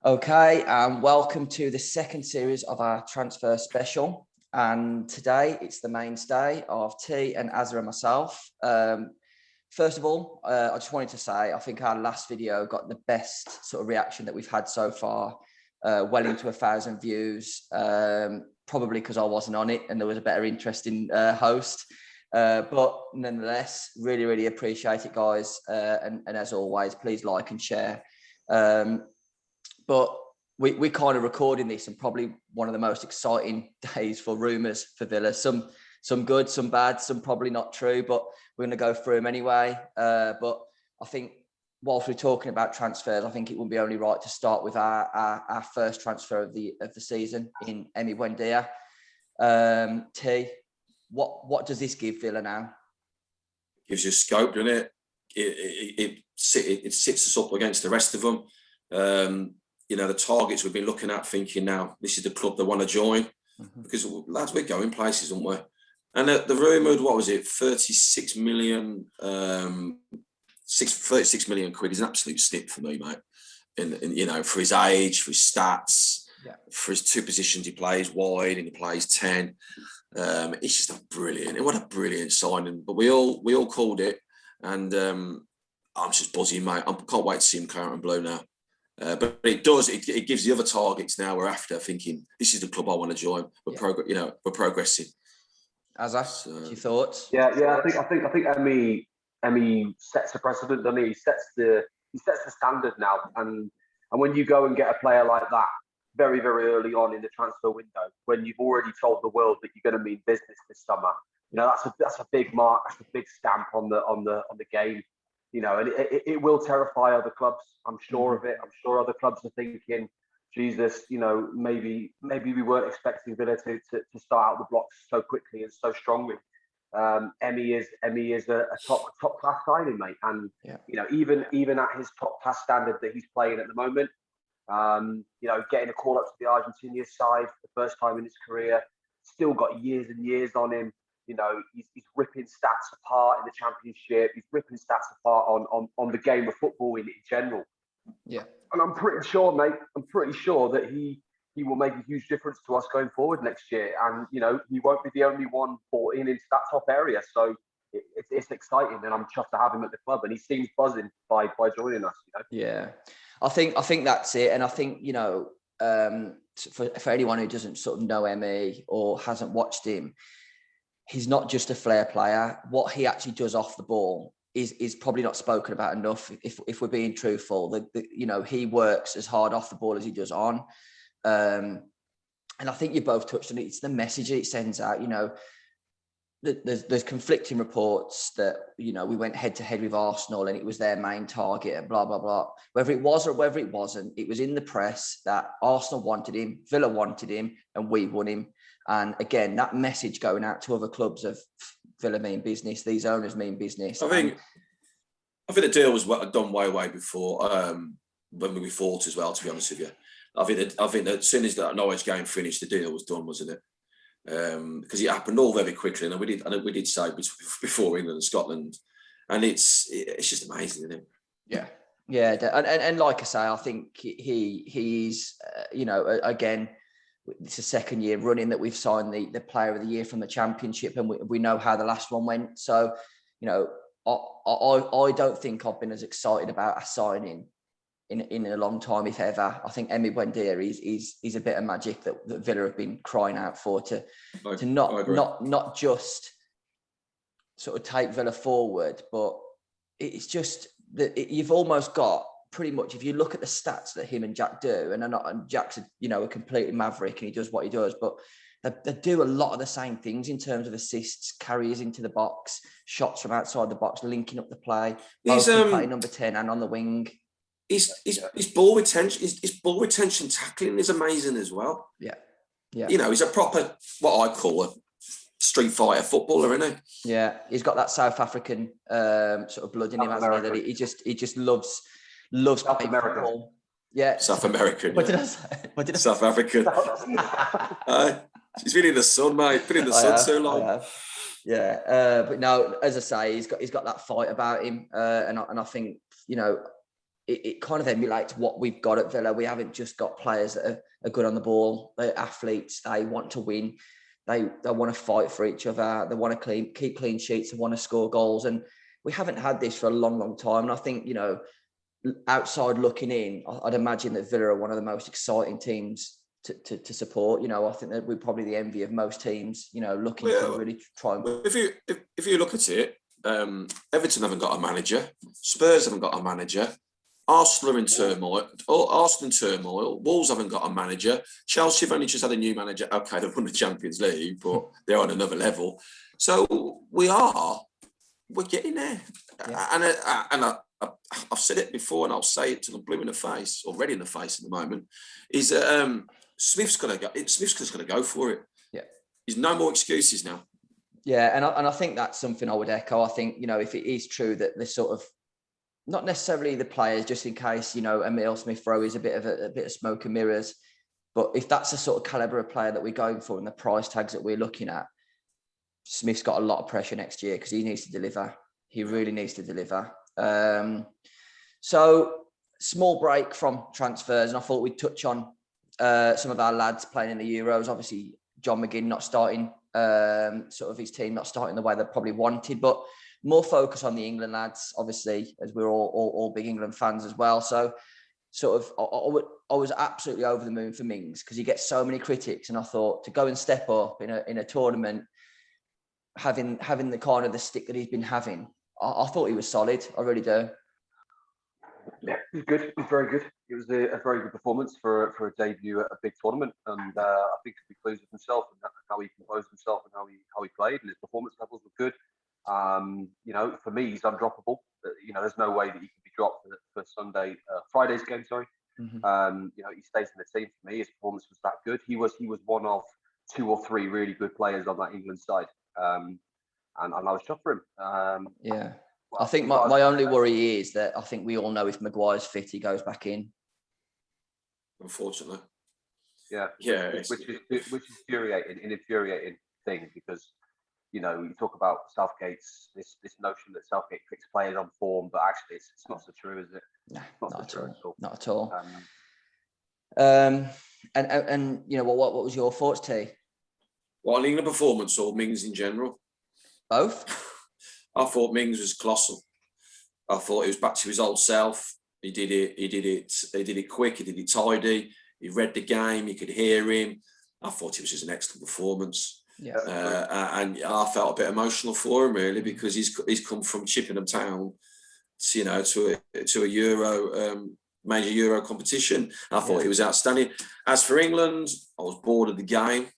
Okay, welcome to the second series of our transfer special. And today it's the mainstay of T and Azza and myself. First of all, I just wanted to say, I think our last video got the best sort of reaction that we've had so far, well into 1,000 views, probably because I wasn't on it and there was a better interesting host. But nonetheless, really, really appreciate it, guys. And as always, please like and share. But we're kind of recording this and probably one of the most exciting days for rumours for Villa. Some good, some bad, some probably not true, but we're going to go through them anyway. But I think whilst we're talking about transfers, I think it would be only right to start with our first transfer of the season in Emi Buendia. T, what does this give Villa now? Gives you scope, doesn't it? It sits us up against the rest of them. The targets we've been looking at, thinking now this is the club they want to join, because lads, we're going places, aren't we? And the rumoured, what was it, 36 million quid is an absolute snip for me, mate. And for his age, for his stats, for his two positions he plays wide and he plays 10. It's just what a brilliant signing. But we all called it, and I'm just buzzing, mate. I can't wait to see him clear and blue now. But it gives the other targets now we're after, thinking this is the club I want to join. We're progressing. Azza, your thoughts? Yeah. I think Emi sets the precedent, doesn't he? He sets the standard now. And when you go and get a player like that very, very early on in the transfer window, when you've already told the world that you're going to mean business this summer, that's a big mark, that's a big stamp on the game. And it will terrify other clubs. I'm sure of it. I'm sure other clubs are thinking, Jesus, maybe we weren't expecting Villa to start out the blocks so quickly and so strongly. Emi is a top class signing, mate. And even at his top class standard that he's playing at the moment, getting a call up to the Argentinian side for the first time in his career, still got years and years on him. He's ripping stats apart in the Championship. He's ripping stats apart on the game of football in general. Yeah. And I'm pretty sure, mate, that he will make a huge difference to us going forward next year. And, he won't be the only one bought in that top area. So it's exciting, and I'm chuffed to have him at the club. And he seems buzzing by joining us. Yeah. I think that's it. And I think, for anyone who doesn't sort of know Emi or hasn't watched him, he's not just a flair player. What he actually does off the ball is probably not spoken about enough. If we're being truthful, he works as hard off the ball as he does on. And I think you both touched on it. It's the message it sends out. There's conflicting reports that we went head to head with Arsenal and it was their main target and blah blah blah. Whether it was or whether it wasn't, it was in the press that Arsenal wanted him, Villa wanted him, and we won him. And again, that message going out to other clubs of Villa mean business, these owners mean business. I think the deal was done way before when we fought as well, to be honest with you. I think that as soon as that Norwich game finished, the deal was done, wasn't it? Because it happened all very quickly, and we did say before England and Scotland, and it's just amazing, isn't it? Yeah, and like I say, I think he's again, it's the second year running that we've signed the player of the year from the Championship, and we know how the last one went. So, I don't think I've been as excited about a signing in a long time, if ever. I think Emi Buendia is a bit of magic that Villa have been crying out for to not just sort of take Villa forward, but it's just that you've almost got pretty much, if you look at the stats that him and Jack do, and Jack's a completely maverick and he does what he does, but they do a lot of the same things in terms of assists, carries into the box, shots from outside the box, linking up the play. He's playing number 10 and on the wing. His ball retention tackling is amazing as well. Yeah. He's a proper, what I call a street fighter footballer, isn't he? Yeah, he's got that South African sort of blood in him, hasn't he? That he just loves South America. Football. Yeah, South American. What did I say? South African. He's been in the sun, mate. Been in the sun so long. Yeah, but no, as I say, he's got that fight about him, and I think it kind of emulates what we've got at Villa. We haven't just got players that are good on the ball. They're athletes. They want to win. They want to fight for each other. They want to keep clean sheets. They want to score goals. And we haven't had this for a long, long time. And I think, you know, outside looking in, I'd imagine that Villa are one of the most exciting teams to support. You know, I think that we're probably the envy of most teams, you know, looking to really try and... If you look at it, Everton haven't got a manager. Spurs haven't got a manager. Arsenal are in turmoil. Arsenal in turmoil. Wolves haven't got a manager. Chelsea have only just had a new manager. Okay, they've won the Champions League, but they're on another level. So we're getting there. Yeah. And I've said it before, and I'll say it till I'm blue in the face, or red in the face at the moment. Is that Smith's going to go for it. Yeah, there's no more excuses now. Yeah, and I think that's something I would echo. I think, you know, if it is true that the sort of, not necessarily the players, just in case, you know, Emile Smith-Rowe is a bit of smoke and mirrors, but if that's the sort of calibre of player that we're going for and the price tags that we're looking at, Smith's got a lot of pressure next year because he needs to deliver. He really needs to deliver. So small break from transfers, and I thought we'd touch on some of our lads playing in the Euros. Obviously, John McGinn not starting, sort of his team not starting the way they probably wanted, but more focus on the England lads, obviously, as we're all big England fans as well. So sort of, I was absolutely over the moon for Mings because he gets so many critics, and I thought to go and step up in a tournament, having the kind of the stick that he's been having, I thought he was solid. I really do. Yeah, it was good. It was very good. It was a very good performance for a debut at a big tournament, and I think he'll be pleased with himself and how he composed himself and how he played, and his performance levels were good. You know, for me, he's undroppable. You know, there's no way that he could be dropped for Friday's game. Sorry. Mm-hmm. You know, he stays in the team. For me, his performance was that good. He was one of 2 or 3 really good players on that England side, and I was chuffed for him. Yeah. Well, I think my only worry is that I think we all know if Maguire's fit, he goes back in. Unfortunately. Yeah. Which is infuriating thing, because, you know, you talk about Southgate's this notion that Southgate picks players on form, but actually it's not so true, is it? No, not at all. Not at all. And you know, what was your thoughts, T? Well, on England performance or Mings in general? Both. I thought Mings was colossal. I thought he was back to his old self. He did it quick. He did it tidy. He read the game. You could hear him. I thought it was just an excellent performance. Yeah. And I felt a bit emotional for him, really, because he's come from Chippenham Town, you know, to a Euro major Euro competition. I thought he was outstanding. As for England, I was bored of the game,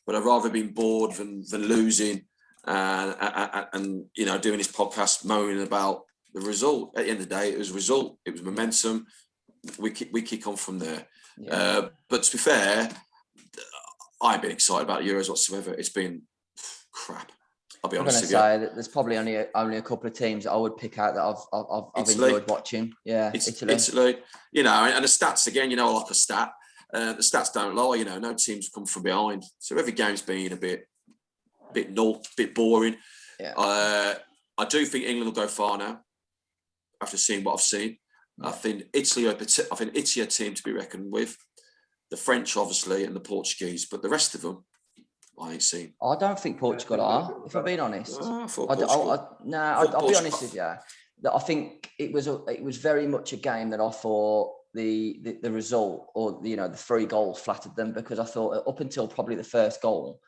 but I'd rather been bored than losing. And you know, doing this podcast moaning about the result. At the end of the day, it was a result. It was momentum. We kick on from there. Yeah. But to be fair, I ain't been excited about Euros whatsoever. It's been crap. I'll be honest with you. I'm going to say that there's probably only a couple of teams that I would pick out that I've enjoyed watching. Yeah, Italy. You know, and the stats again. You know, like a stat. The stats don't lie. You know, no teams come from behind. So every game's been a bit null, bit boring. Yeah. I do think England will go far now after seeing what I've seen. Yeah. I think Italy are a team to be reckoned with. The French, obviously, and the Portuguese, but the rest of them, I ain't seen. I don't think Portugal are, if I'm being honest. I'll be honest with you. I think it was very much a game that I thought the result, or the 3 goals flattered them, because I thought up until probably the first goal,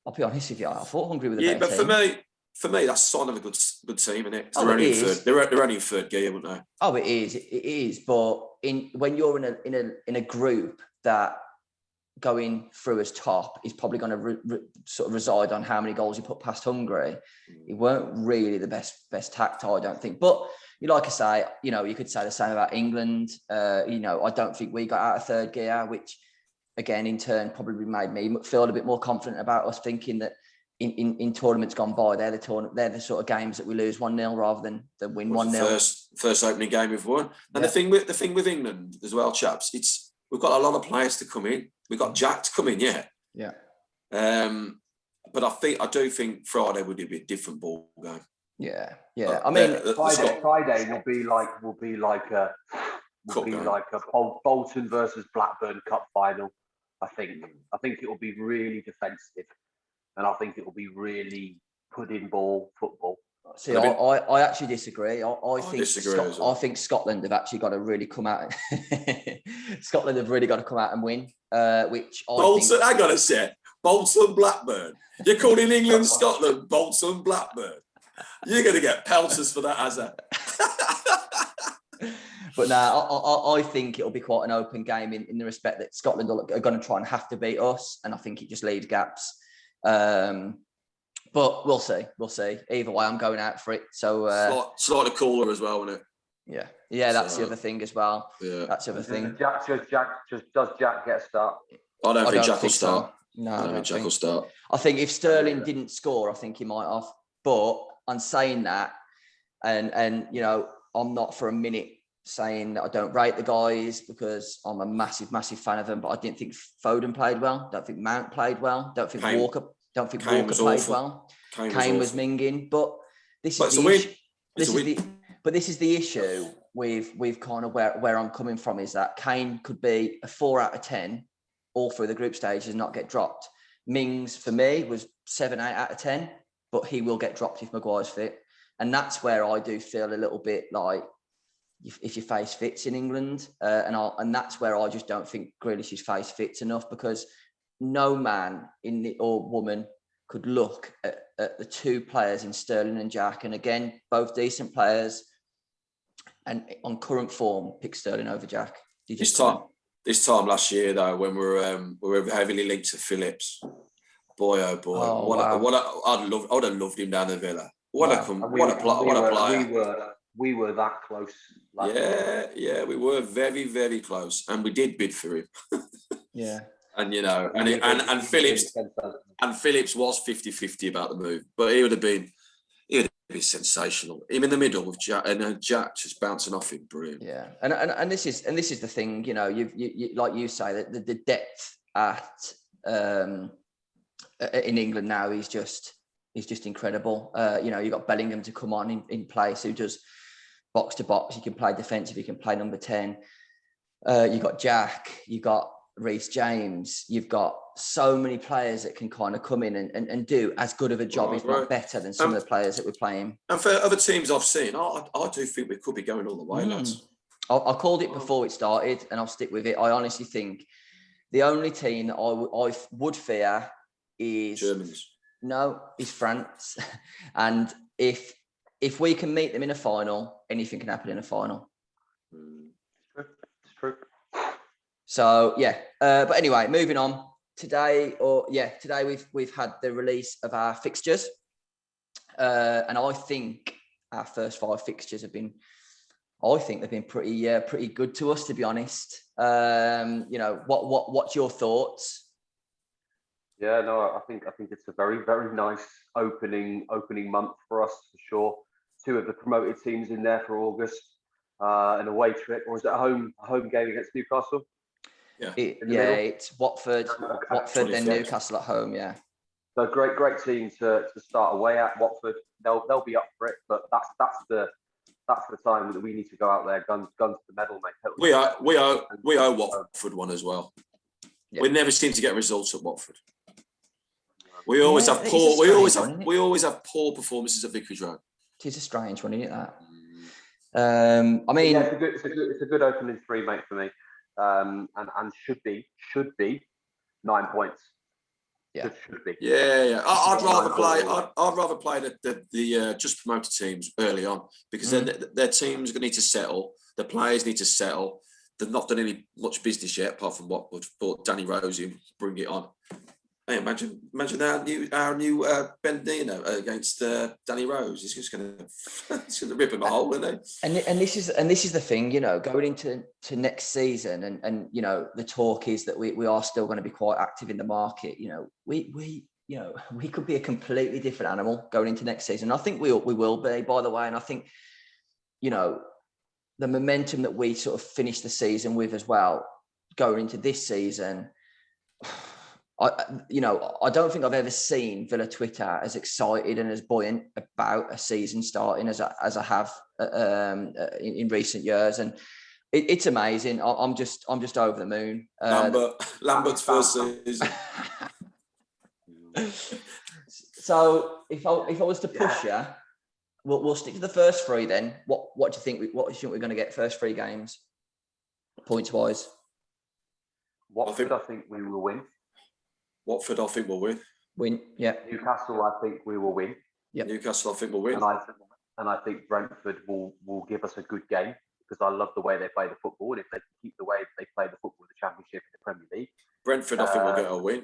I'll be honest with you, I thought Hungary were the better team. But for me, that's a sign of a good team, isn't it? They're only in third gear, aren't they? Oh, it is. But when you're in a group that going through as top is probably going to sort of reside on how many goals you put past Hungary, it weren't really the best tact, I don't think. But like I say, you could say the same about England. I don't think we got out of third gear, which, again, in turn, probably made me feel a bit more confident about us, thinking that in tournaments gone by, they're the sort of games that we lose 1-0 rather than win 1-0. First opening game we've won. And the thing with England as well, chaps, we've got a lot of players to come in. We've got Jack to come in, yeah. Yeah. But I do think Friday would be a different ball game. Yeah. I mean, Friday will be like will be like a Bolton versus Blackburn Cup final. I think it will be really defensive, and I think it will be really put-in ball football. See, I actually disagree. I think Scotland have actually got to really come out. Scotland have really got to come out and win. Which Bolton, I gotta say, Bolton Blackburn. You're calling England Scotland Bolton Blackburn. You're gonna get pelters for that, as a. But now I think it'll be quite an open game in the respect that Scotland are going to try and have to beat us, and I think it just leaves gaps. But we'll see. Either way, I'm going out for it. So slightly cooler as well, isn't it? Yeah. That's the other thing as well. Yeah, that's the other thing. Does Jack get a start? I don't think Jack will start. No, I don't think Jack will start. I think if Sterling didn't score, I think he might have. But on saying that, and you know, I'm not for a minute saying that I don't rate the guys, because I'm a massive fan of them. But I didn't think Foden played well. Don't think Mount played well. Don't think Walker played well. Kane was minging. But this is the issue with kind of where I'm coming from, is that Kane could be a 4 out of 10 all through the group stages and not get dropped. Mings, for me, was 7, 8 out of 10, but he will get dropped if Maguire's fit. And that's where I do feel a little bit like, if your face fits in England, and that's where I just don't think Grealish's face fits enough, because no man or woman could look at the two players in Sterling and Jack, and again, both decent players, and on current form, pick Sterling over Jack. This time last year, though, when we were heavily linked to Phillips, boy, oh boy, I would have loved him down the Villa. What a player! We were that close. Yeah, we were very, very close, and we did bid for him. Yeah, and you know, and Phillips was 50-50 about the move, but he would have been sensational. Him in the middle with Jack, and Jack just bouncing off him, brilliant. Yeah, and this is the thing, you know, you like you say, that the depth in England now is just incredible. You know, you've got Bellingham to come on in place, who does box to box. You can play defensive, you can play number 10. You've got Jack, you've got Reece James, you've got so many players that can kind of come in and do as good of a job, if not better, than some of the players that we're playing. And for other teams I've seen, I do think we could be going all the way, lads. I called it before it started, and I'll stick with it. I honestly think the only team that I would fear is Germans. No, is France. And if we can meet them in a final, anything can happen in a final. It's true. So yeah, but anyway, moving on. Today we've had the release of our fixtures, and I think our first 5 fixtures have been, pretty good to us, to be honest. You know, what's your thoughts? Yeah, no, I think it's a very, very nice opening month for us, for sure. 2 of the promoted teams in there for August, an away trip, or is it a home game against Newcastle? Yeah, it's Watford, then Newcastle at home. Yeah, so great team to start away at. Watford, they'll be up for it, but that's the time that we need to go out there, guns to the medal, mate. We owe Watford one as well. Yeah. We never seem to get results at Watford. We always have poor performances at Vicarage Road. It is a strange one, isn't it? That. I mean, yeah, it's a good opening 3, mate, for me. And should be 9 points. Yeah, should be. Yeah. I'd rather play the just promoted teams early on, because then their teams need to settle. The players need to settle. They've not done any much business yet, apart from what we've brought Danny Rose in, bring it on. Hey, imagine our new Bendino against Danny Rose. He's just going to rip him a hole, isn't he? And this is the thing, you know, going into next season, and you know, the talk is that we are still going to be quite active in the market. You know, we could be a completely different animal going into next season. I think we will be, by the way. And I think, you know, the momentum that we sort of finished the season with as well, going into this season. I don't think I've ever seen Villa Twitter as excited and as buoyant about a season starting as I have in recent years. And It's amazing. I'm just over the moon. Lambert's first season. So if I was to push you, we'll stick to the first three then. What do you think? What do you think we're going to get first three games, points wise? Watford, I think we will win. Watford, I think we'll win. Yeah. Newcastle, I think we will win. Yep. Newcastle, I think we'll win. And I think Brentford will give us a good game, because I love the way they play the football. And if they can keep the way they play the football in the Championship and the Premier League, Brentford, I think we'll get a win.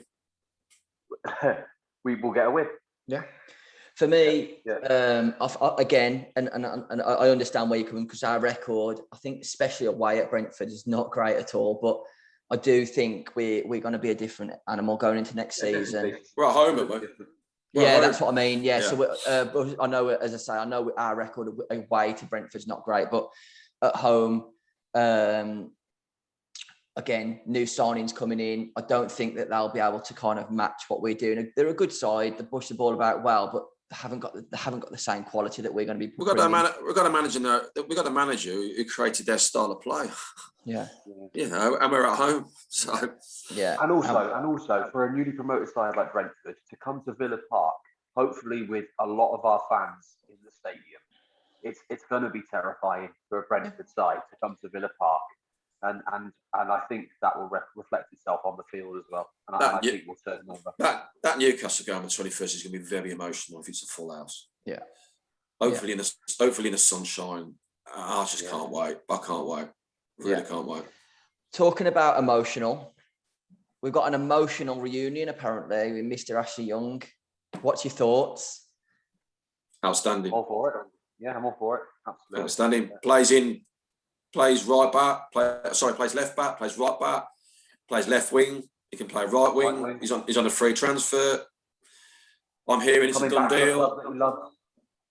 We will get a win. Yeah. For me, again, and I understand where you're coming, because our record, I think, especially away at Brentford, is not great at all. But I do think we're going to be a different animal going into next season. We're at home, aren't we? That's what I mean. Yeah. So I know, as I say, I know our record away to Brentford's not great, but at home, again, new signings coming in. I don't think that they'll be able to kind of match what we're doing. They're a good side. They push the ball about well, but they haven't got the same quality that we're going to be. We've got a manager who created their style of play. Yeah. And we're at home. So yeah. And also for a newly promoted side like Brentford to come to Villa Park, hopefully with a lot of our fans in the stadium, it's going to be terrifying for a Brentford side to come to Villa Park. And I think that will reflect itself on the field as well. And I think we'll turn over. That Newcastle game on the 21st is going to be very emotional if it's a full house. Yeah. Hopefully in the sunshine. I just can't wait. I can't wait. Really can't wait. Talking about emotional, we've got an emotional reunion apparently with Mr. Ashley Young. What's your thoughts? Outstanding. All for it. Yeah, I'm all for it. Absolutely. Outstanding. Plays right back. Plays left back. Plays right back. Plays left wing. He can play right wing. He's on a free transfer. I'm hearing it's a done deal.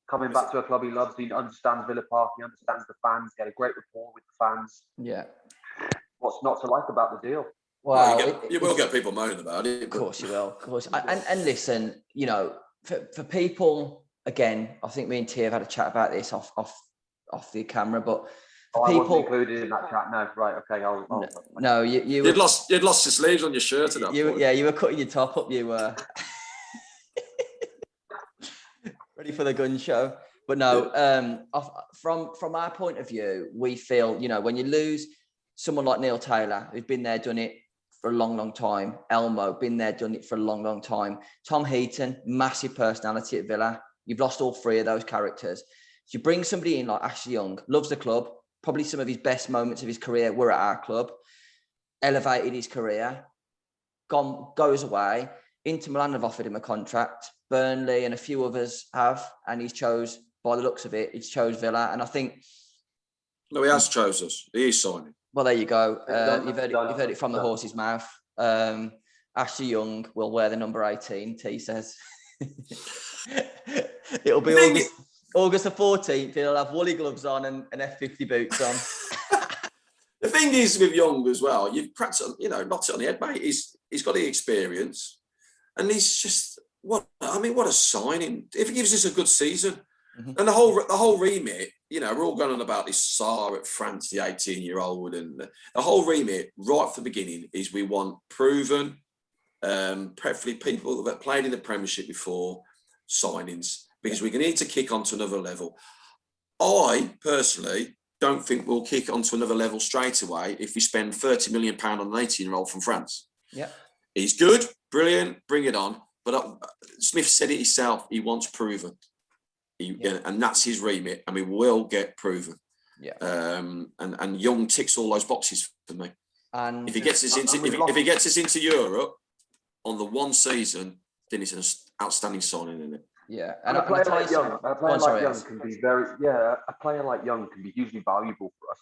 Coming back to a club he loves. He understands Villa Park. He understands the fans. He had a great rapport with the fans. Yeah. What's not to like about the deal? Well, you will get people moaning about it. Of course you will. Of course. And listen, for people, again, I think me and T have had a chat about this off the camera, but for people, I wasn't included in that chat. No, right? Okay. No, you'd lost your sleeves on your shirt at that point. Yeah, you were cutting your top up. You were ready for the gun show. But no, from our point of view, we feel, when you lose someone like Neil Taylor, who's been there, done it for a long, long time. Elmo, been there, done it for a long, long time. Tom Heaton, massive personality at Villa. You've lost all three of those characters. So you bring somebody in like Ashley Young, loves the club. Probably some of his best moments of his career were at our club. Elevated his career. Goes away. Inter Milan have offered him a contract. Burnley and a few others have, and he's chose, by the looks of it, he's chose Villa. And I think... No, he has chose us. He is signing. Well, there you go. You've heard it from the horse's mouth. Ashley Young will wear the number 18, T says. It'll be August the 14th. He'll have woolly gloves on and F50 boots on. The thing is with Young as well, you've perhaps, knocked it on the head, mate. He's got the experience, and he's just what a signing. If he gives us a good season, and the whole remit, we're all going on about this Sarr at France, the 18-year-old, and the whole remit right from the beginning is we want proven, preferably people that played in the Premiership before, signings, because we need to kick on to another level. I personally don't think we'll kick on to another level straight away if we spend £30 million on an 18-year-old from France. Yeah, he's good, brilliant, bring it on. But Smith said it himself, he wants proven. And that's his remit, and we will get proven. Yeah. And Young ticks all those boxes for me. And if he gets us into Europe on the one season, then it's an outstanding signing, isn't it? Yeah, and a player like Young can be a player like Young can be hugely valuable for us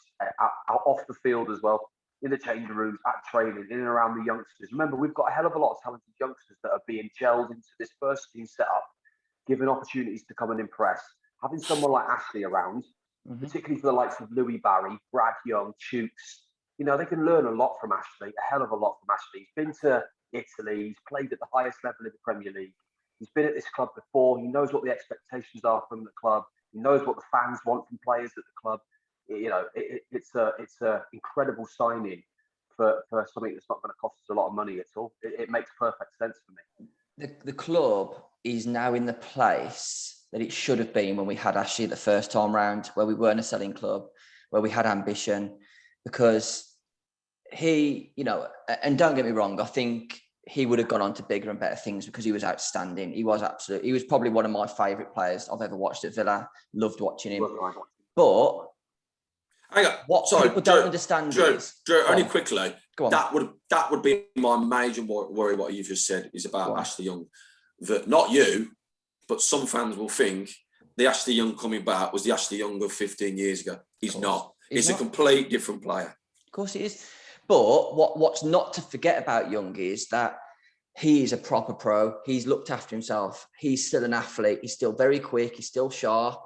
off the field as well, in the changing rooms, at training, in and around the youngsters. Remember, we've got a hell of a lot of talented youngsters that are being gelled into this first team setup, given opportunities to come and impress. Having someone like Ashley around, particularly for the likes of Louis Barry, Brad Young, Chooks, they can learn a lot from Ashley, a hell of a lot from Ashley. He's been to Italy, he's played at the highest level in the Premier League. He's been at this club before. He knows what the expectations are from the club. He knows what the fans want from players at the club. it's a incredible signing for something that's not going to cost us a lot of money at all. It makes perfect sense for me. The club is now in the place that it should have been when we had Ashley the first time round, where we weren't a selling club, where we had ambition, because he, and don't get me wrong, I think he would have gone on to bigger and better things because he was outstanding. He was probably one of my favourite players I've ever watched at Villa. Loved watching him. But hang on. What people don't understand is... Drew, only quickly, that would be my major worry, what you've just said, is about Ashley Young. That not you, but some fans will think the Ashley Young coming back was the Ashley Young of 15 years ago. He's not. He's a complete different player. Of course he is. But what's not to forget about Young is that he is a proper pro. He's looked after himself. He's still an athlete. He's still very quick. He's still sharp.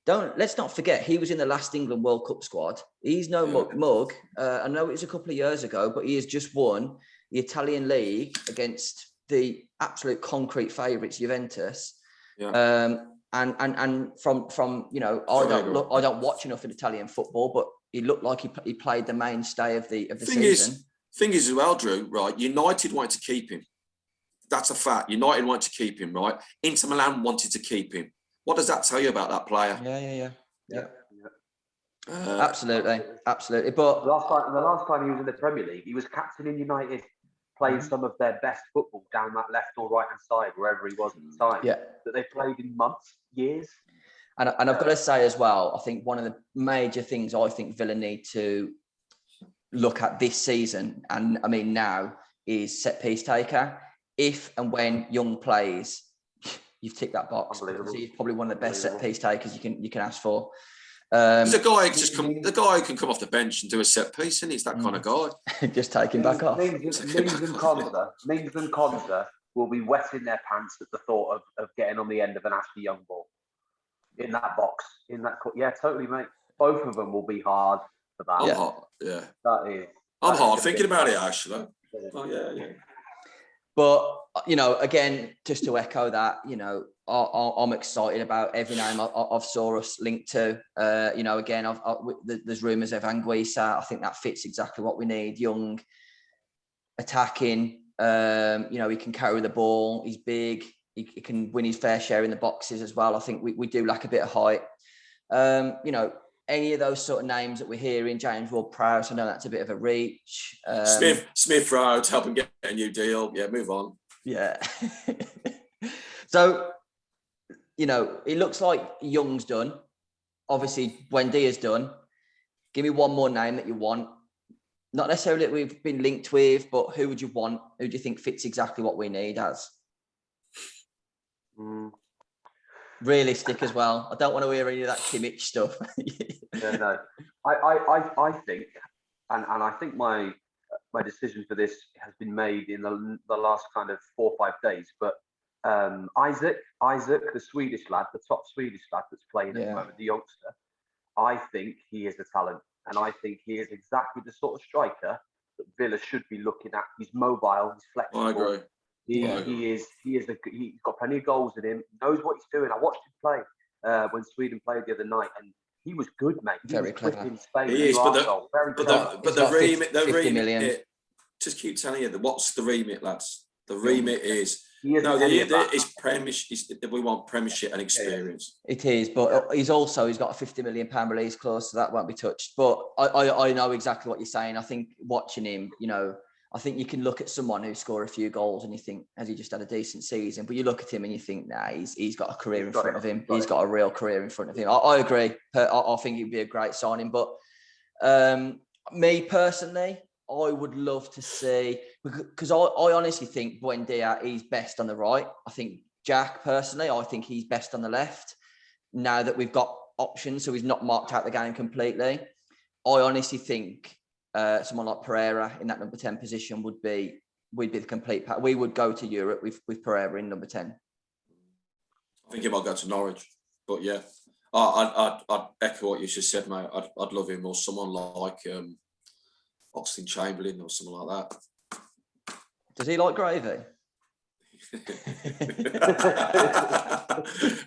Let's not forget, he was in the last England World Cup squad. He's no mug. I know it was a couple of years ago, but he has just won the Italian league against the absolute concrete favourites, Juventus. Yeah. And from I don't watch enough of Italian football, but he looked like he played the mainstay of the season. Thing is as well, Drew, right? United wanted to keep him. That's a fact. United wanted to keep him, right? Inter Milan wanted to keep him. What does that tell you about that player? Yeah. Absolutely. But the last time he was in the Premier League, he was captain in United, playing some of their best football down that left or right hand side, wherever he was at the time. Yeah. That they played in months, years. And I've got to say as well, I think one of the major things I think Villa need to look at this season, and I mean now, is set piece taker. If and when Young plays, you've ticked that box. He's probably one of the best set piece takers you can ask for. He's a guy the guy who can come off the bench and do a set piece, and he's that kind of guy. Just take him back off. Mings and Konza will be wetting their pants at the thought of getting on the end of an Ashley Young ball in that box. Yeah, totally, mate. Both of them will be hard for that. I'm hard thinking about it, actually. Oh yeah. But again, just to echo that, I'm excited about every name I've saw us linked to. Again, there's rumours of Anguissa. I think that fits exactly what we need. Young, attacking. He can carry the ball. He's big. He can win his fair share in the boxes as well. I think we do lack a bit of height. Any of those sort of names that we're hearing, James Ward-Prowse, I know that's a bit of a reach. Smith Rowe to help him get a new deal. Yeah, move on. Yeah. So, it looks like Young's done. Obviously, Buendia's done. Give me one more name that you want. Not necessarily that we've been linked with, but who would you want? Who do you think fits exactly what we need as? Realistic as well. I don't want to hear any of that Kimmich stuff. No. I think, and I think my decision for this has been made in the last kind of 4 or 5 days. But Isaac, the Swedish lad, the top Swedish lad that's playing at the moment, the youngster, I think he is a talent, and I think he is exactly the sort of striker that Villa should be looking at. He's mobile, he's flexible. I agree. He's got plenty of goals in him. He knows what he's doing. I watched him play when Sweden played the other night, and he was good, mate. Very clever. In Spain, he is, but the remit, million. Just keep telling you what's the remit, lads. The remit is Premiership. We want Premiership and experience. It is, but he's got a £50 million release clause, so that won't be touched. But I know exactly what you're saying. I think watching him, I think you can look at someone who scored a few goals and you think, has he just had a decent season? But you look at him and you think, nah, he's got a career in front of him. He's got a real career in front of him. I agree. I think he'd be a great signing. But me personally, I would love to see, because I honestly think Buendia, he's best on the right. I think Jack, personally, I think he's best on the left. Now that we've got options, so he's not marked out the game completely. I honestly think someone like Pereira in that number 10 position would be the complete pack. We would go to Europe with Pereira in number 10. I think he might go to Norwich, but yeah, I'd echo what you just said, mate. I'd love him, or someone like Oxlade-Chamberlain or someone like that. Does he like gravy?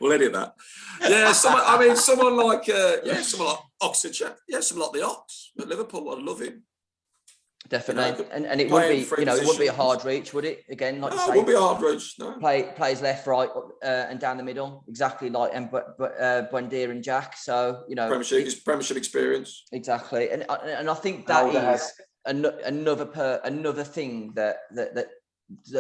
We'll edit that. Yeah, someone like someone like Oxfordshire. Yeah, someone like the Ox at Liverpool. I'd love him. Definitely, and it would be, it wouldn't be a hard reach, would it? Again, like you say, it wouldn't be a hard reach. No, plays left, right, and down the middle, exactly like Buendia and Jack. So Premiership experience. Exactly, and I think that is another thing that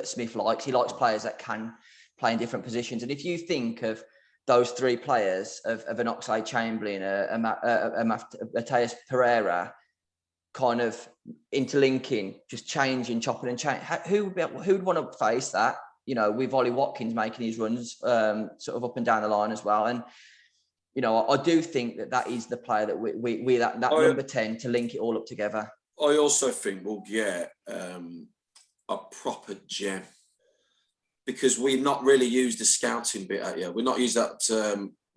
Smith likes. He likes players that can play in different positions, and if you think of those three players of an Oxlade-Chamberlain, a Matheus Pereira, kind of interlinking, just changing, chopping and changing. Who'd want to face that? With Ollie Watkins making his runs sort of up and down the line as well. And, I do think that is the player that we that number 10 to link it all up together. I also think we'll get a proper gem, because we've not really used the scouting bit at you. We've not used that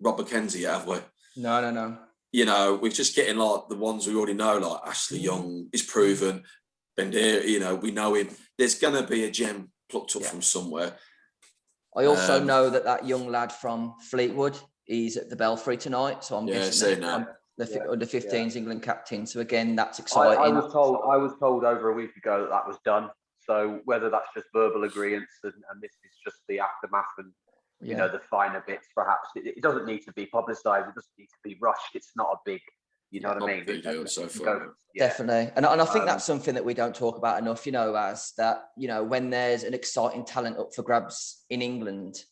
Rob McKenzie yet, have we? No. We're just getting like the ones we already know, like Ashley Young is proven. Buendia, we know him. There's going to be a gem plucked up from somewhere. I also know that young lad from Fleetwood, he's at the Belfry tonight. So I'm guessing the under 15s England captain. So again, that's exciting. I was told over a week ago that was done. So whether that's just verbal agreements and this is just the aftermath and the finer bits, perhaps it doesn't need to be publicised. It doesn't need to be rushed. It's not a big, what I mean? Big deal so far. Definitely, and I think that's something that we don't talk about enough. As that when there's an exciting talent up for grabs in England,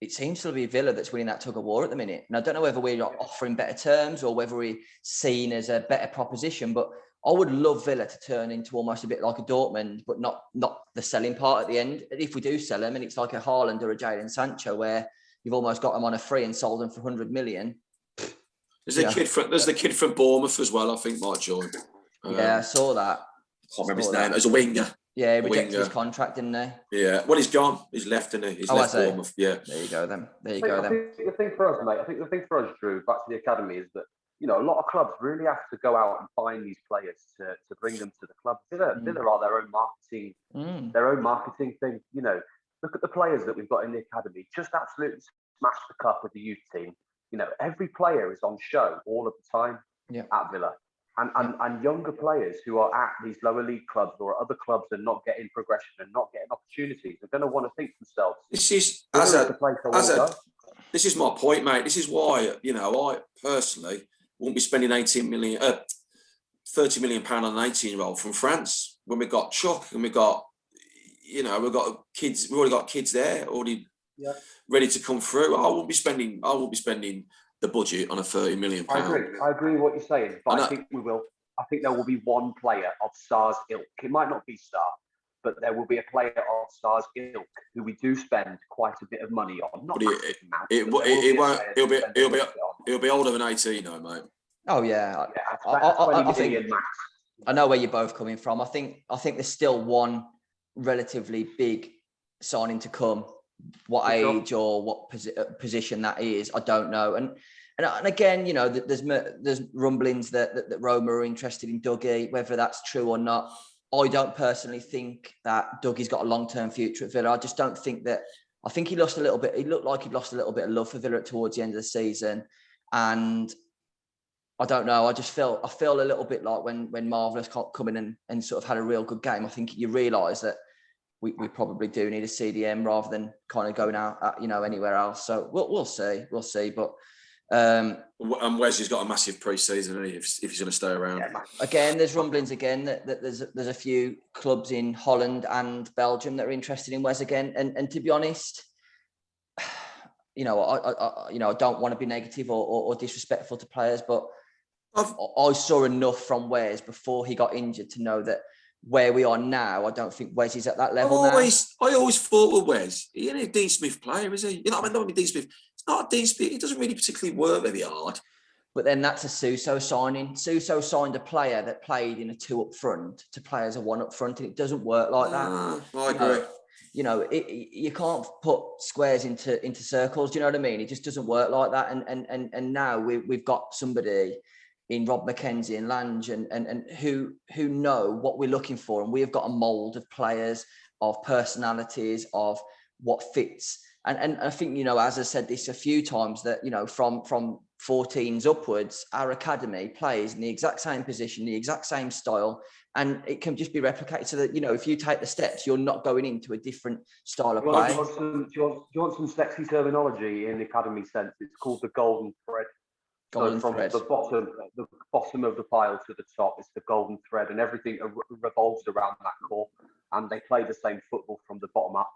it seems to be Villa that's winning that tug of war at the minute. And I don't know whether we're offering better terms or whether we're seen as a better proposition, but I would love Villa to turn into almost a bit like a Dortmund, but not the selling part at the end. If we do sell them, and it's like a Haaland or a Jadon Sancho, where you've almost got them on a free and sold them for 100 million. There's the kid from Bournemouth as well, I think, might join. I saw that. I can't remember his name. As a winger. Yeah, he rejected his contract, didn't he? Yeah. Well, he's gone. He's left, isn't he? He's left Bournemouth. Yeah. There you go, then. I think the thing for us, mate, Drew, back to the academy, is that a lot of clubs really have to go out and find these players to bring them to the club. Villa are their own marketing thing. Look at the players that we've got in the academy. Just absolutely smash the cup with the youth team. Every player is on show all of the time at Villa. And younger players who are at these lower league clubs or other clubs and not getting progression and not getting opportunities are going to want to think to themselves, this is my point, mate. This is why, I personally won't be spending 30 million pound on an 18-year-old from France when we got Chuck and we've got kids. We've already got kids there already ready to come through. I won't be spending the budget on a 30 million pound. I agree with what you're saying, but I think we will. I think there will be one player of Sar's ilk. It might not be Sar, but there will be a player of Sar's ilk who we do spend quite a bit of money on. He'll be older than 18, though, mate. Oh yeah, I think I know where you're both coming from. I think there's still one relatively big signing to come. What age or what position that is, I don't know. And again, there's rumblings that Roma are interested in Dougie. Whether that's true or not, I don't personally think that Dougie's got a long-term future at Villa. I just don't think that. I think he lost a little bit. He looked like he lost a little bit of love for Villa towards the end of the season, and I don't know. I feel a little bit like when Marvelous come in and sort of had a real good game. I think you realise that we probably do need a CDM rather than kind of going out at, anywhere else. So we'll see. But and Wesley's got a massive pre-season, if he's going to stay around. Again, there's rumblings again that there's a few clubs in Holland and Belgium that are interested in Wes again. And to be honest, I don't want to be negative or disrespectful to players, but I saw enough from Wes before he got injured to know that where we are now, I don't think Wes is at that level now. I always thought with Wes, he ain't a Dean Smith player, is he? I don't mean Dean Smith. It's not a Dean Smith. He doesn't really particularly work very hard. But then that's a Suso signing. Suso signed a player that played in a 2 up front to play as a 1 up front, and it doesn't work like that. I agree. You can't put squares into circles. Do you know what I mean? It just doesn't work like that. And now we've got somebody in Rob McKenzie and Lange and who know what we're looking for, and we have got a mould of players, of personalities, of what fits. And I think, as I said this a few times, that, from 14s upwards, our academy plays in the exact same position, the exact same style, and it can just be replicated so that, if you take the steps, you're not going into a different style of play. Do you want some sexy terminology in the academy sense? It's called the golden thread. From the bottom of the pile to the top, it's the golden thread, and everything revolves around that core. And they play the same football from the bottom up,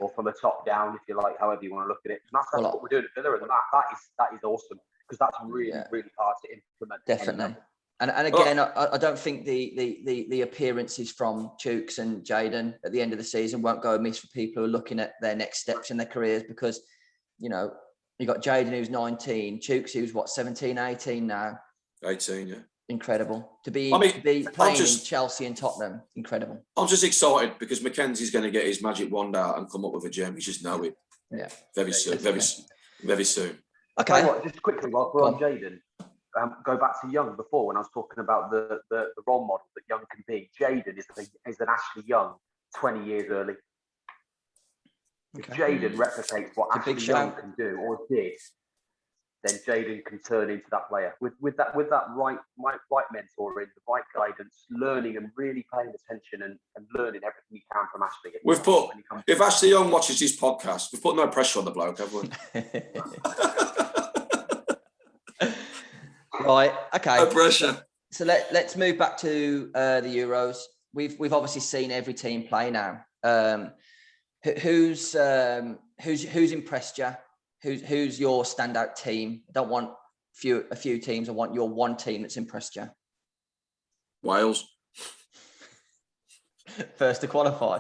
or from the top down, if you like, however you want to look at it. And that's what we're doing at Villa, and that is awesome, because that's really hard to implement. Definitely. And again, I don't think the appearances from Chooks and Jayden at the end of the season won't go amiss for people who are looking at their next steps in their careers, because, you got Jayden, who's 19, Chooks, who's 17, 18 now. 18, yeah. Incredible. To be playing in Chelsea and Tottenham, incredible. I'm just excited because Mackenzie's going to get his magic wand out and come up with a gem. You just know it. Yeah. Very soon. Very soon. Okay. Just quickly, while we're on Jayden, go back to Young before, when I was talking about the role model that Young can be. Jayden is an Ashley Young 20 years early. If Jayden replicates what Ashley Young can do or did, then Jayden can turn into that player with that right mentor in, the right guidance, learning and really paying attention and learning everything you can from Ashley. If Ashley Young watches this podcast, we've put no pressure on the bloke, have we? Right. Okay. No pressure. So let's move back to the Euros. We've obviously seen every team play now. Who's impressed you? Who's your standout team? I don't want a few teams. I want your one team that's impressed you. Wales. First to qualify.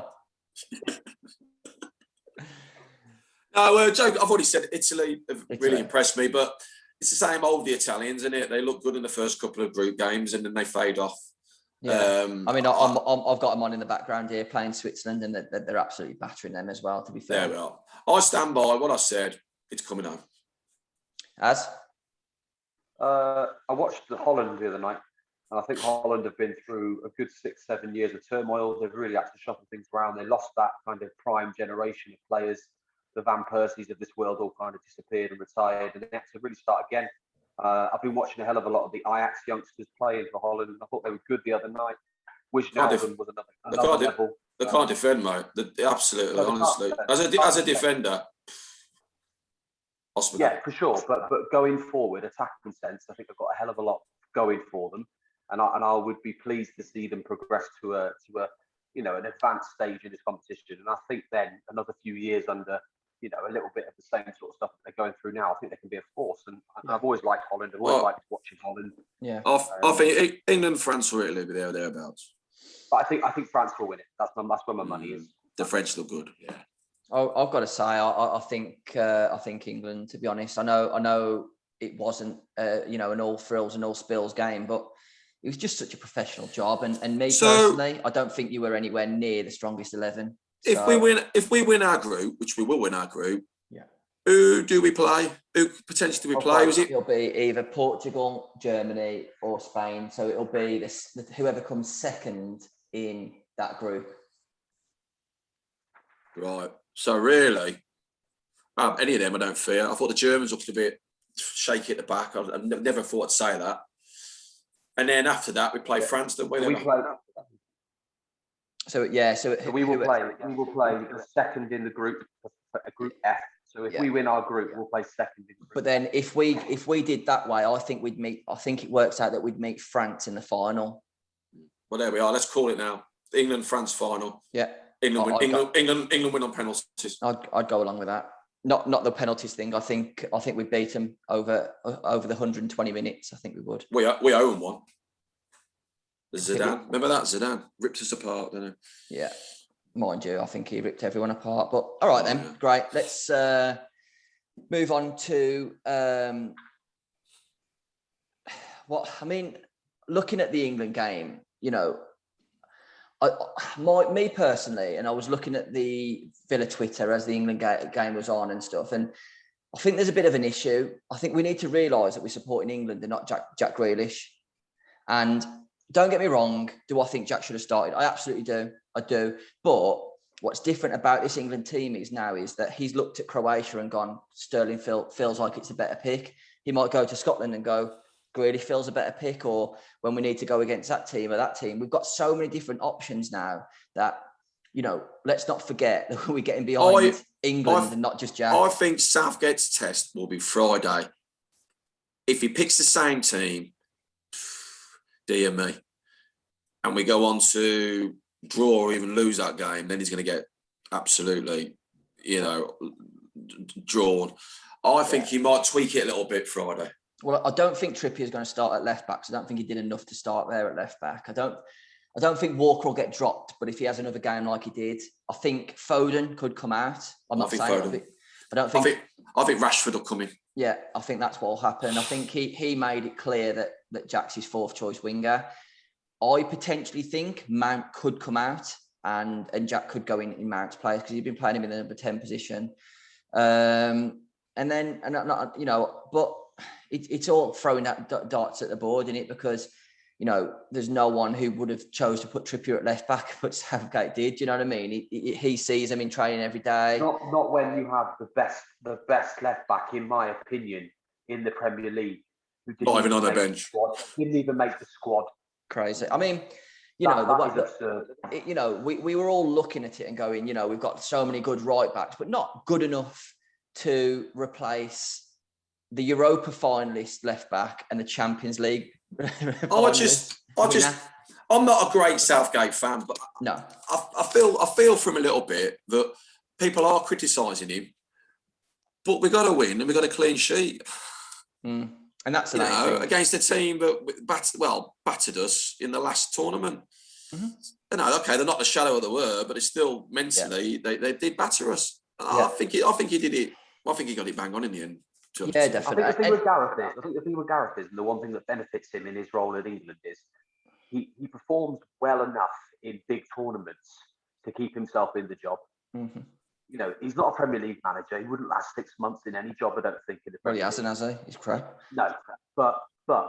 No, joke. I've already said Italy have really impressed me, but it's the same old, the Italians, isn't it? They look good in the first couple of group games and then they fade off. Yeah. I've got them on in the background here playing Switzerland, and they're absolutely battering them as well, to be fair. There we are. I stand by what I said. It's coming home. I watched Holland the other night, and I think Holland have been through a good 6-7 years of turmoil. They've really had to shuffle things around. They lost that kind of prime generation of players. The Van Persies of this world all kind of disappeared and retired, and they had to really start again. I've been watching a hell of a lot of the Ajax youngsters playing for Holland, and I thought they were good the other night. Wijnaldum was another level. They can't defend, mate. Absolutely, honestly. As a defender, yeah, for sure. But going forward, attacking sense, I think they've got a hell of a lot going for them, and I would be pleased to see them progress to a an advanced stage in this competition. And I think then another few years under a little bit of the same sort of stuff that they're going through now, I think they can be a force. And I've always liked Holland. I've always liked watching Holland. Yeah. I think England, France will Italy will be there or thereabouts. But I think France will win it. That's where my money is. The French look good. Yeah. I've got to say, I think England. To be honest, I know it wasn't an all frills and all spills game, but it was just such a professional job. And me personally, I don't think you were anywhere near the strongest 11. If we win our group, which we will win our group, yeah. Who do we play? Who potentially do we play? It'll be either Portugal, Germany, or Spain. So it'll be whoever comes second in that group. Right. So really, any of them I don't fear. I thought the Germans looked a bit shaky at the back. I never thought I'd say that. And then after that, we play France. Don't we? So we will play the second in the group, Group F. So if we win our group, we'll play second in the group. But then if we did that way, I think it works out that we'd meet France in the final. Well, there we are. Let's call it now. England-France final. Yeah. England win on penalties. I'd go along with that. Not the penalties thing. I think we beat them over the 120 minutes. I think we would. We owe them one. Zidane. Remember that? Zidane ripped us apart, didn't he? Yeah. Mind you, I think he ripped everyone apart. But all right then, great. Let's move on to looking at the England game, me personally, and I was looking at the Villa Twitter as the England game was on and stuff, and I think there's a bit of an issue. I think we need to realise that we're supporting England and not Jack Grealish. And don't get me wrong, do I think Jack should have started? I absolutely do. I do. But what's different about this England team is that he's looked at Croatia and gone, Sterling feels like it's a better pick. He might go to Scotland and go, Grealish feels a better pick, or when we need to go against that team or that team. We've got so many different options now that, let's not forget that we're getting behind England and not just Jack. I think Southgate's test will be Friday. If he picks the same team, dear me, and we go on to draw or even lose that game, then he's going to get absolutely, drawn. I think he might tweak it a little bit Friday. Well, I don't think Trippier is going to start at left back. So I don't think he did enough to start there at left back. I don't think Walker will get dropped, but if he has another game like he did, I think Foden could come out. I think Rashford will come in. Yeah, I think that's what will happen. I think he made it clear that Jack's his fourth choice winger. I potentially think Mount could come out and Jack could go in Mount's place because he's been playing him in the number 10 position. But it's all throwing that darts at the board, isn't it? Because, there's no one who would have chose to put Trippier at left back, but Southgate did. Do you know what I mean? He sees him in training every day. Not when you have the best left back, in my opinion, in the Premier League. Who didn't not even on the bench. Didn't even make the squad. Crazy. I mean, we were all looking at it and going, we've got so many good right backs, but not good enough to replace the Europa finalist left back and the Champions League. I'm not a great Southgate fan, but no, I feel from a little bit that people are criticising him, but we've got to win and we've got a clean sheet. And that's against a team that battered us in the last tournament. Mm-hmm. Okay, they're not the shadow of the word, but it's still mentally they did batter us. I think he did it. I think he got it bang on in the end. Yeah, definitely. I think the thing with Gareth is, and the one thing that benefits him in his role at England is he performs well enough in big tournaments to keep himself in the job. Mm-hmm. He's not a Premier League manager. He wouldn't last 6 months in any job, I don't think. In the Premier League. He hasn't, has he? He's crap. No, but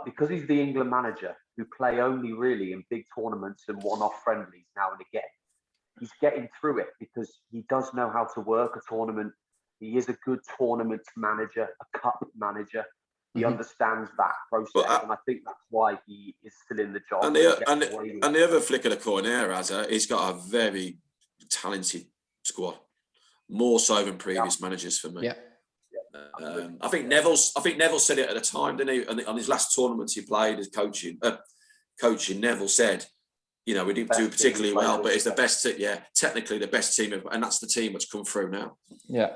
because he's the England manager who play only really in big tournaments and one-off friendlies now and again, he's getting through it because he does know how to work a tournament. He is a good tournament manager, a cup manager. He understands that process, and I think that's why he is still in the job. And the other flick of the coin there, he's got a very talented squad, more so than previous managers for me. Yeah. I think Neville said it at the time, didn't he? And on his last tournaments he played as coaching, Neville said, we didn't do particularly well, but it's the best. Technically the best team, and that's the team that's come through now. Yeah.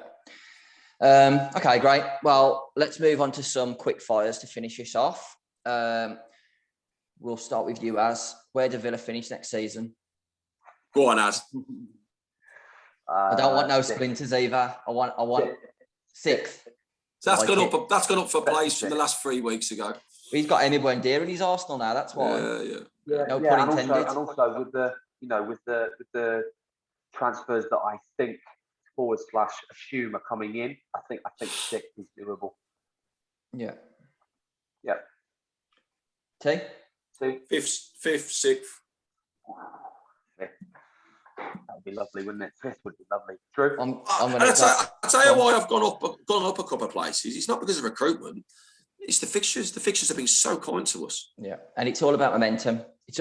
Okay, great. Well, let's move on to some quick fires to finish this off. We'll start with you, Az. Where do Villa finish next season? Go on, Az. I don't want no splinters either. I want sixth. So that's gone up. That's gone up for place from the last 3 weeks ago. He's got Emi Buendia in his Arsenal now. That's why. Yeah. No pun intended. And also with the transfers that I think / assume are coming in, I think sixth is doable. Yeah. Yeah. T? Fifth, sixth. That'd be lovely, wouldn't it? Fifth would be lovely. True. I'll tell you why I've gone up a couple of places. It's not because of recruitment. It's the fixtures. The fixtures have been so kind to us. Yeah, and it's all about momentum. It's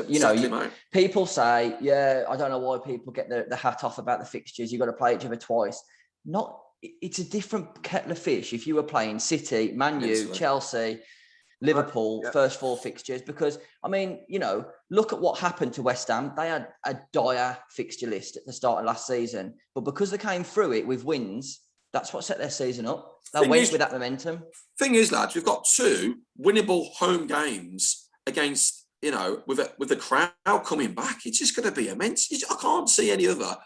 people say, I don't know why people get the hat off about the fixtures. You've got to play each other twice. It's a different kettle of fish if you were playing City, Man U, Chelsea, Liverpool, first four fixtures. Because, look at what happened to West Ham. They had a dire fixture list at the start of last season. But because they came through it with wins, that's what set their season up. They went with that momentum. Thing is, lads, we've got 2 winnable home games against, with the crowd coming back. It's just going to be immense. I can't see any other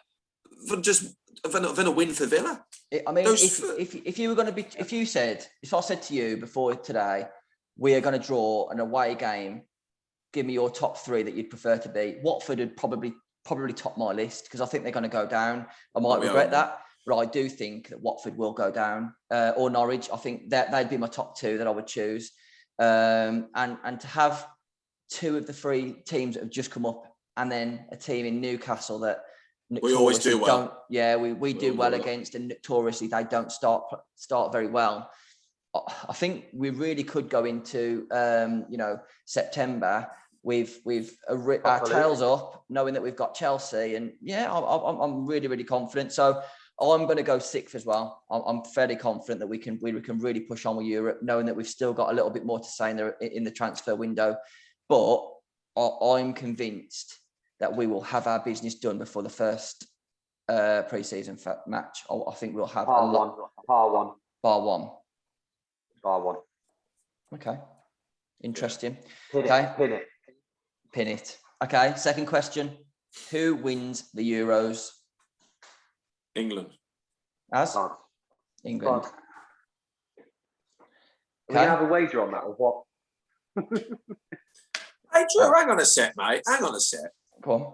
than a win for Villa. If you were going to be, if I said to you before today, we are going to draw an away game, give me your top 3 that you'd prefer to be. Watford would probably top my list because I think they're going to go down. I might regret that. But I do think that Watford will go down, or Norwich. I think that they'd be my top 2 that I would choose. And to have 2 of the 3 teams that have just come up, and then a team in Newcastle that We always do well. We do well against, and notoriously they don't start very well. I think we really could go into September with our tails up, knowing that we've got Chelsea, and I'm really, really confident. So I'm going to go 6th as well. I'm fairly confident that we can really push on with Europe, knowing that we've still got a little bit more to say in the transfer window. But I'm convinced that we will have our business done before the first pre-season match. I think we'll have Bar one. Okay, interesting. Pin it. Okay, second question: who wins the Euros? England. France. England. France. Are we going to have a wager on that or what? Hey, Drew, hang on a sec, mate. Hang on a sec. Go on.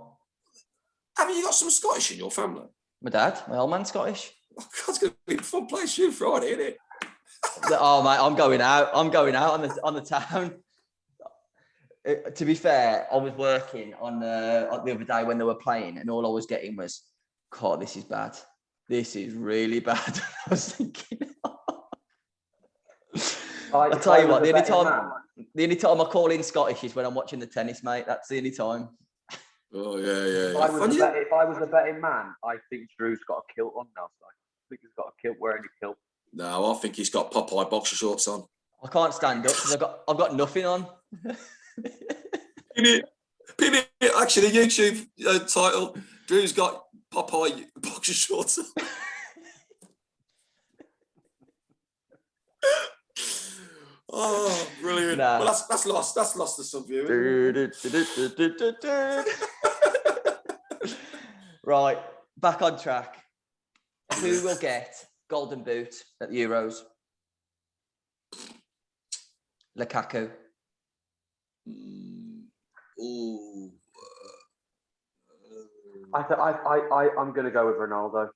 Haven't you got some Scottish in your family? My dad, my old man's Scottish. Oh, God, it's going to be a fun place for you Friday, isn't it? Oh, mate, I'm going out on the town. To be fair, I was working on the other day when they were playing, and all I was getting was, God, this is bad. This is really bad. I was thinking. I'll tell you what, the only time I call in Scottish is when I'm watching the tennis, mate. That's the only time. Oh, yeah. If I was a betting man, I think Drew's got a kilt on now. So I think he's got a kilt, wearing a kilt. No, I think he's got Popeye boxer shorts on. I can't stand up because I've got nothing on. Pin it. Actually, the YouTube title, Drew's got Popeye boxer shorts on. Oh, brilliant. Nah. Well, that's lost the sub-view. Right, back on track. Who will get Golden Boot at the Euros? Lukaku. I'm going to go with Ronaldo.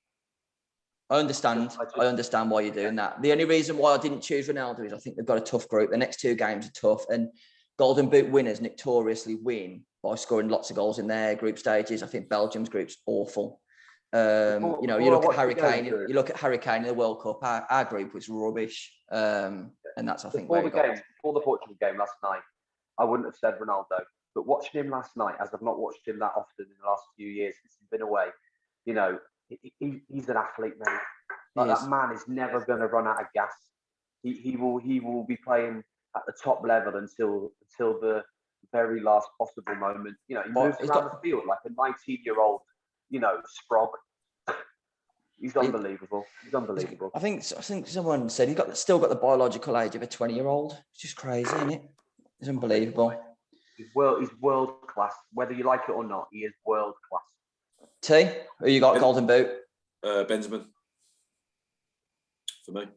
I understand why you're doing that. The only reason why I didn't choose Ronaldo is I think they've got a tough group. The next 2 games are tough, and Golden Boot winners notoriously win by scoring lots of goals in their group stages. I think Belgium's group's awful. You look at Harry Kane. You look at Harry Kane in the World Cup. Our group was rubbish, and that's I think before the Portugal game last night, I wouldn't have said Ronaldo, but watching him last night, as I've not watched him that often in the last few years since he's been away, he's an athlete, mate. That man is never going to run out of gas. He will be playing at the top level until the very last possible moment. He moves around the field like a 19-year-old, sprog. He's unbelievable. I think someone said he's still got the biological age of a 20-year-old. It's just crazy, isn't it? It's unbelievable. He's world class. Whether you like it or not, he is world class. T, who you got Golden Boot? Benzema. For me.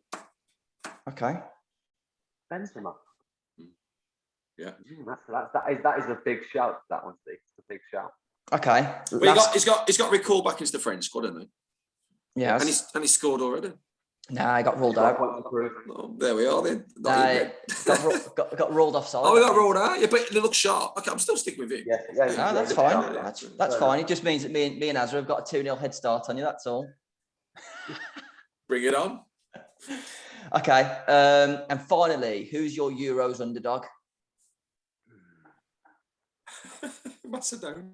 Okay. Benzema. Yeah. That is a big shout. That one, Steve. It's a big shout. Okay. Well, he's got recalled back into the French squad, hasn't he? Yeah. And he's scored already. Nah, I got ruled out. Oh, there we are then. Got rolled offside. Oh, we got rolled out. Yeah, but it looks sharp. Okay, I'm still sticking with it. Yeah, that's fine. That's fine. It just means that me and Azra have got a 2-0 head start on you. That's all. Bring it on. Okay. And finally, who's your Euros underdog? Macedonia.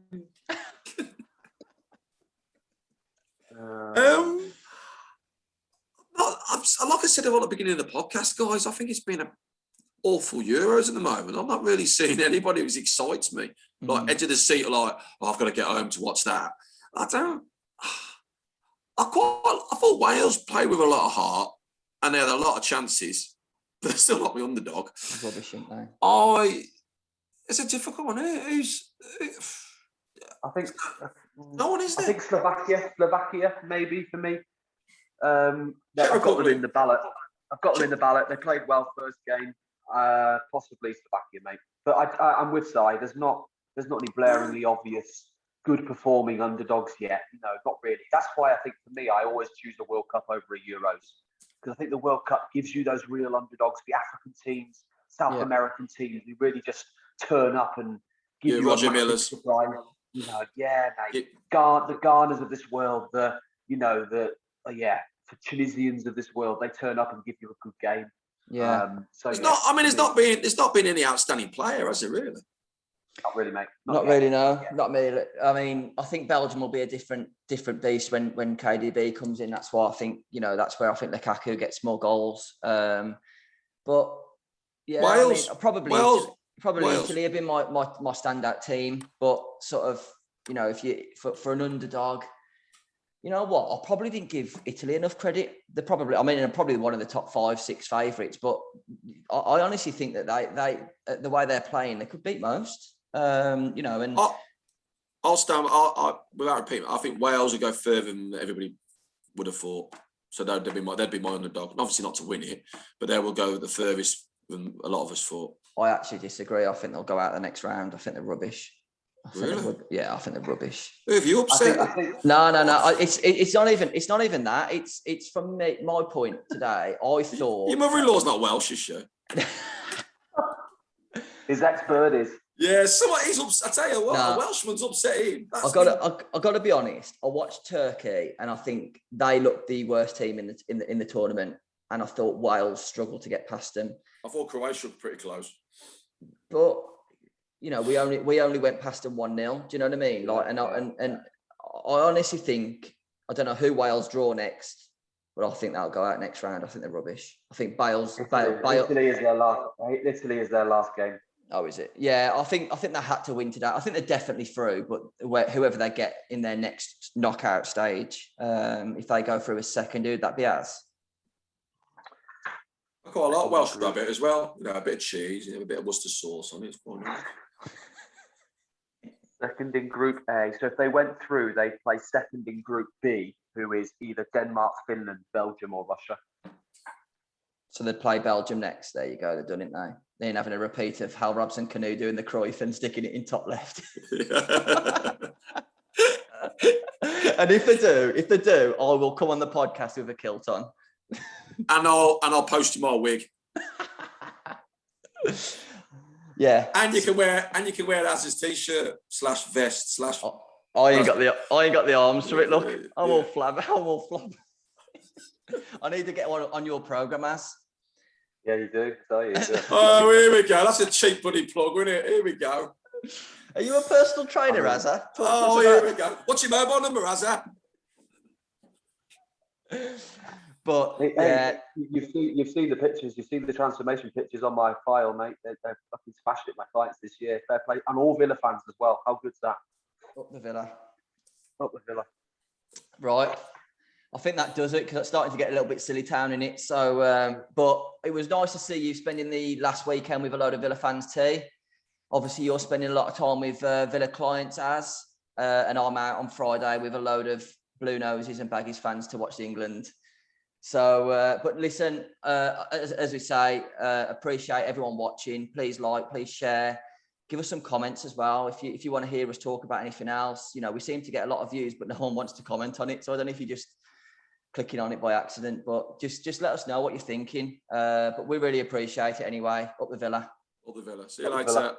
Like I said at the beginning of the podcast, guys, I think it's been an awful Euros at the moment. I'm not really seeing anybody who excites me. Like edge of the seat, like, I've got to get home to watch that. I thought Wales played with a lot of heart and they had a lot of chances, but they're still not the underdog. Rubbish, aren't they? It's a difficult one, isn't it? I think no one is there. I think Slovakia, maybe for me. I've got them in the ballot. They played well first game. Possibly Slovakia, mate. But I'm with Si. There's not any blaringly obvious good performing underdogs yet. Not really. That's why I think for me, I always choose the World Cup over a Euros, because I think the World Cup gives you those real underdogs, the African teams, South American teams, who really just turn up and give you Roger a Miller's surprise. Mate. The Garners of this world, the Tunisians of this world, they turn up and give you a good game. Yeah. There's not been any outstanding player, has it really? Not really, mate. Not really, no. Not me. I mean, I think Belgium will be a different beast when KDB comes in. That's why I think, that's where I think Lukaku gets more goals. But yeah, Wales, probably Italy have been my standout team. But sort of, if you for an underdog, you know what? I probably didn't give Italy enough credit. They're probably one of the top 5-6 favourites. But I honestly think that they the way they're playing, they could beat most. And I'll stand. Without repeating, I think Wales will go further than everybody would have thought. So they'd be my underdog. And obviously not to win it, but they will go the furthest than a lot of us thought. I actually disagree. I think they'll go out the next round. I think they're rubbish. Really? I think they're rubbish. Who have you upset? I think... No. It's not even that. It's from me, my point today. I thought Your mother-in-law's not Welsh, is she? His ex-bird is. Yeah, he's upset. I tell you what, a Welshman's upset him. I got to be honest. I watched Turkey, and I think they looked the worst team in the tournament. And I thought Wales struggled to get past them. I thought Croatia looked pretty close. But we only went past them 1-0. Do you know what I mean? Like, and I honestly think, I don't know who Wales draw next, but I think they'll go out next round. I think they're rubbish. I think Italy is their last game. Oh, is it? Yeah, I think they had to win today. I think they're definitely through, but whoever they get in their next knockout stage, if they go through a second, dude, that'd be us. I quite like Welsh rabbit as well. A bit of cheese, a bit of Worcester sauce on it. It's quite nice. Second in Group A. So if they went through, they play second in Group B, who is either Denmark, Finland, Belgium, or Russia. So they'd play Belgium next. There you go. They've done it now. They're having a repeat of Hal Robson Canoe doing the Cruyff and sticking it in top left. And if they do, I will come on the podcast with a kilt on. And I'll post you my wig. Yeah. And you can wear it as his t-shirt /vest / I ain't got the arms to it. Look, I'm all flab. I need to get one on your program, as. Yeah, you do. Oh, here we go. That's a cheap bloody plug, isn't it? Here we go. Are you a personal trainer, Azza? Oh, here we go. What's your mobile number, Azza? But yeah, you've seen the pictures. You've seen the transformation pictures on my file, mate. They're fucking smashed it, my clients this year. Fair play, and all Villa fans as well. How good's that? Up the Villa. Right. I think that does it, because it's starting to get a little bit silly town in it. So, but it was nice to see you spending the last weekend with a load of Villa fans too. Obviously, you're spending a lot of time with Villa clients, and I'm out on Friday with a load of Blue Noses and Baggies fans to watch England. So, but listen, as we say, appreciate everyone watching. Please like, please share. Give us some comments as well. If you want to hear us talk about anything else, we seem to get a lot of views, but no one wants to comment on it. So I don't know if you're just clicking on it by accident, but just let us know what you're thinking. But we really appreciate it anyway. Up the Villa. See you later.